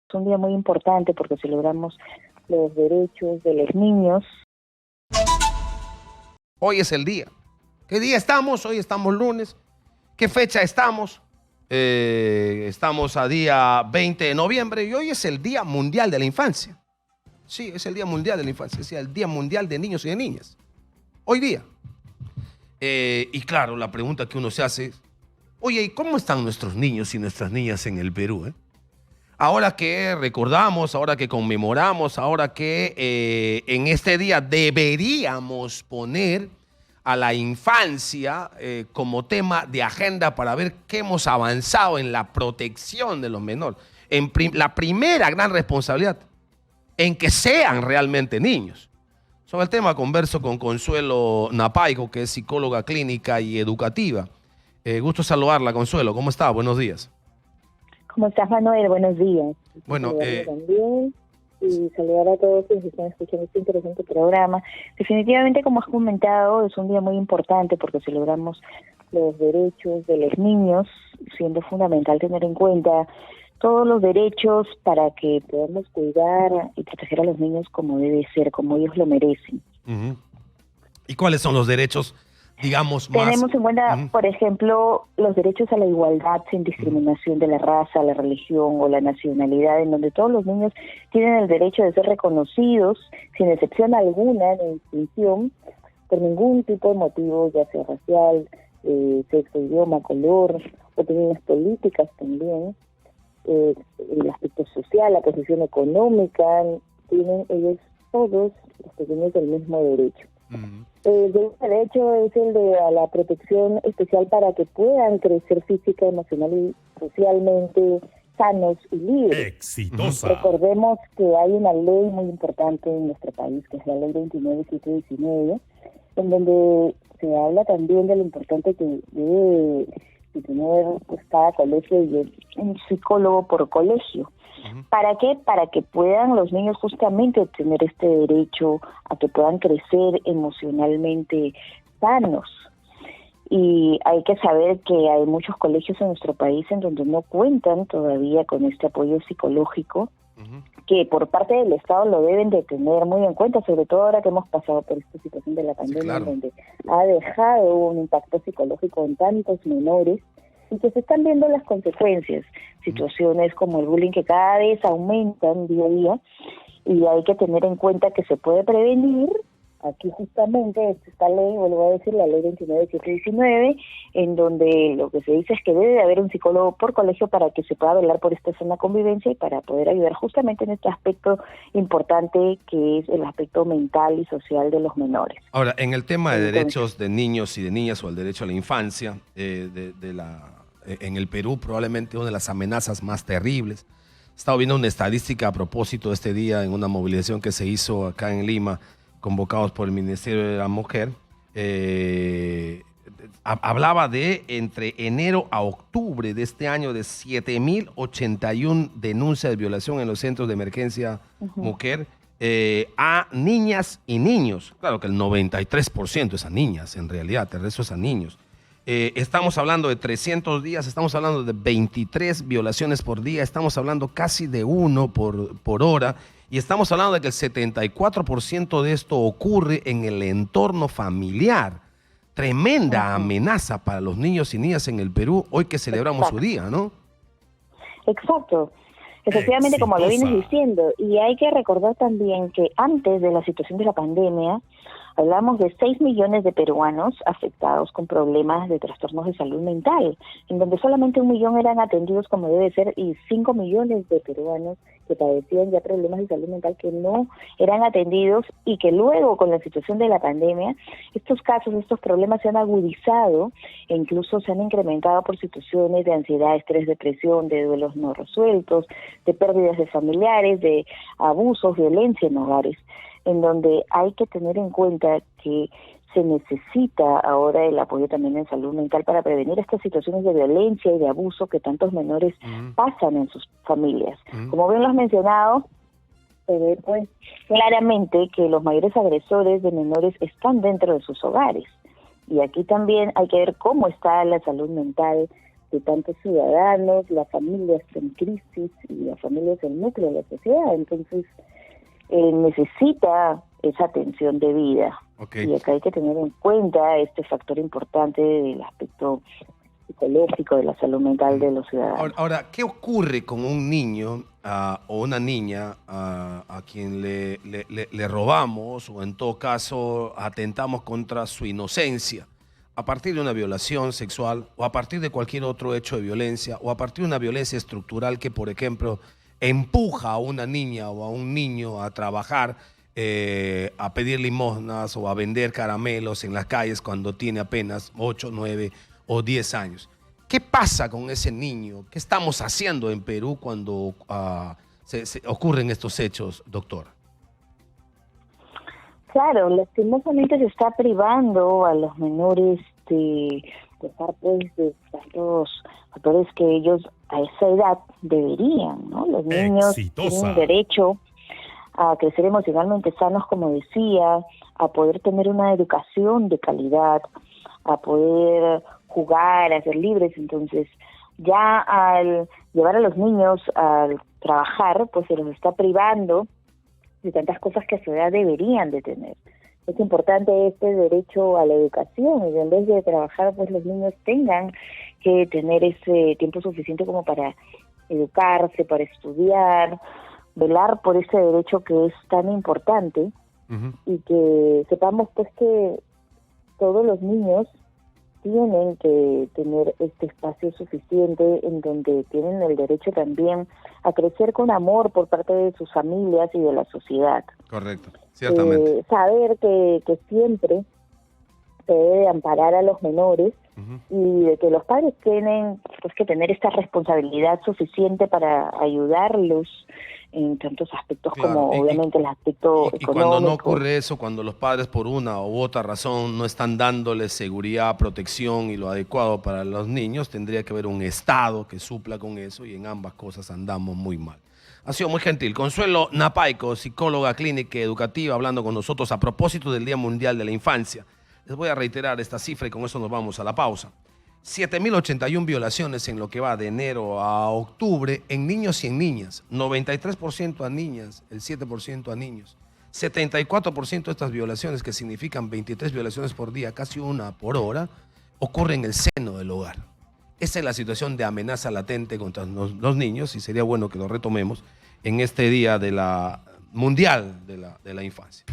Es un día muy importante porque celebramos los derechos de los niños. Hoy es el día. ¿Qué día estamos? Hoy estamos lunes. ¿Qué fecha estamos? Estamos a día 20 de noviembre y hoy es el Día Mundial de la Infancia. Sí, es el Día Mundial de la Infancia, es el Día Mundial de Niños y de Niñas. Hoy día. Y claro, la pregunta que uno se hace es, oye, ¿y cómo están nuestros niños y nuestras niñas en el Perú? Ahora que recordamos, ahora que conmemoramos, ahora que en este día deberíamos poner a la infancia como tema de agenda para ver qué hemos avanzado en la protección de los menores. La primera gran responsabilidad, en que sean realmente niños. Sobre el tema converso con Consuelo Napaico, que es psicóloga clínica y educativa. Gusto saludarla, Consuelo. ¿Cómo está? Buenos días. ¿Cómo estás, Manuel? Buenos días. Bueno, también y saludar a todos los que están escuchando este interesante programa. Definitivamente, como has comentado, es un día muy importante porque celebramos los derechos de los niños, siendo fundamental tener en cuenta todos los derechos para que podamos cuidar y proteger a los niños como debe ser, como ellos lo merecen. Uh-huh. ¿Y cuáles son los derechos, digamos, más? Tenemos en cuenta, por ejemplo, los derechos a la igualdad sin discriminación de la raza, la religión o la nacionalidad, en donde todos los niños tienen el derecho de ser reconocidos, sin excepción alguna, de distinción, por ningún tipo de motivo, ya sea racial, sexo, idioma, color, opiniones políticas también, el aspecto social, la posición económica, tienen ellos todos los pequeños el mismo derecho. El derecho es el de a la protección especial para que puedan crecer física, emocional y socialmente sanos y libres. Exitosa. Recordemos que hay una ley muy importante en nuestro país, que es la ley 29.719, en donde se habla también de lo importante que debe tener pues, cada colegio y un psicólogo por colegio. ¿Para qué? Para que puedan los niños justamente obtener este derecho a que puedan crecer emocionalmente sanos. Y hay que saber que hay muchos colegios en nuestro país en donde no cuentan todavía con este apoyo psicológico, que por parte del Estado lo deben de tener muy en cuenta, sobre todo ahora que hemos pasado por esta situación de la pandemia, sí, claro, donde ha dejado un impacto psicológico en tantos menores, y que se están viendo las consecuencias, situaciones como el bullying que cada vez aumentan día a día, y hay que tener en cuenta que se puede prevenir. Aquí justamente esta ley, vuelvo a decir, la ley 29.719, en donde lo que se dice es que debe de haber un psicólogo por colegio para que se pueda velar por esta sana convivencia y para poder ayudar justamente en este aspecto importante que es el aspecto mental y social de los menores. Ahora, en el tema de derechos de niños y de niñas o el derecho a la infancia, en el Perú probablemente una de las amenazas más terribles. He estado viendo una estadística a propósito de este día en una movilización que se hizo acá en Lima, convocados por el Ministerio de la Mujer. Hablaba de entre enero a octubre de este año de 7.081 denuncias de violación en los centros de emergencia mujer a niñas y niños. Claro que el 93% es a niñas, en realidad, el resto es a niños. Estamos hablando de 300 días, estamos hablando de 23 violaciones por día, estamos hablando casi de uno por hora, y estamos hablando de que el 74% de esto ocurre en el entorno familiar. Tremenda amenaza para los niños y niñas en el Perú, hoy que celebramos su día, ¿no? Exacto. Efectivamente, como lo vienes diciendo, y hay que recordar también que antes de la situación de la pandemia, hablamos de 6 millones de peruanos afectados con problemas de trastornos de salud mental, en donde solamente 1 millón eran atendidos como debe ser y 5 millones de peruanos que padecían ya problemas de salud mental que no eran atendidos y que luego con la situación de la pandemia, estos casos, estos problemas se han agudizado e incluso se han incrementado por situaciones de ansiedad, estrés, depresión, de duelos no resueltos, de pérdidas de familiares, de abusos, violencia en hogares, en donde hay que tener en cuenta que se necesita ahora el apoyo también en salud mental para prevenir estas situaciones de violencia y de abuso que tantos menores pasan en sus familias. Como bien lo has mencionado, pues claramente que los mayores agresores de menores están dentro de sus hogares. Y aquí también hay que ver cómo está la salud mental de tantos ciudadanos, la familia está en crisis y la familia es el núcleo de la sociedad, entonces necesita esa atención de vida. Okay. Y acá hay que tener en cuenta este factor importante del aspecto psicológico, de la salud mental de los ciudadanos. Ahora, ¿qué ocurre con un niño o una niña a quien le robamos o en todo caso atentamos contra su inocencia a partir de una violación sexual o a partir de cualquier otro hecho de violencia o a partir de una violencia estructural que, por ejemplo, empuja a una niña o a un niño a trabajar, a pedir limosnas o a vender caramelos en las calles cuando tiene apenas 8, 9 o 10 años? ¿Qué pasa con ese niño? ¿Qué estamos haciendo en Perú cuando se ocurren estos hechos, doctor? Claro, lastimosamente se está privando a los menores de gozar pues de tantos factores que ellos a esa edad deberían, ¿no? Los niños tienen derecho a crecer emocionalmente sanos, como decía, a poder tener una educación de calidad, a poder jugar, a ser libres. Entonces, ya al llevar a los niños a trabajar, pues se los está privando de tantas cosas que a su edad deberían de tener. Es importante este derecho a la educación y en vez de trabajar, pues los niños tengan que tener ese tiempo suficiente como para educarse, para estudiar, velar por ese derecho que es tan importante. Y que sepamos pues que todos los niños tienen que tener este espacio suficiente en donde tienen el derecho también a crecer con amor por parte de sus familias y de la sociedad. Correcto, ciertamente. Saber que siempre se debe amparar a los menores y de que los padres tienen pues que tener esta responsabilidad suficiente para ayudarlos en tantos aspectos, claro, como obviamente el aspecto económico. Y cuando no ocurre eso, cuando los padres por una u otra razón no están dándoles seguridad, protección y lo adecuado para los niños, tendría que haber un Estado que supla con eso y en ambas cosas andamos muy mal. Ha sido muy gentil. Consuelo Napaico, psicóloga clínica y educativa, hablando con nosotros a propósito del Día Mundial de la Infancia. Les voy a reiterar esta cifra y con eso nos vamos a la pausa. 7.081 violaciones en lo que va de enero a octubre en niños y en niñas. 93% a niñas, el 7% a niños. 74% de estas violaciones, que significan 23 violaciones por día, casi una por hora, ocurre en el seno del hogar. Esa es la situación de amenaza latente contra los niños y sería bueno que lo retomemos en este Día mundial de la Infancia.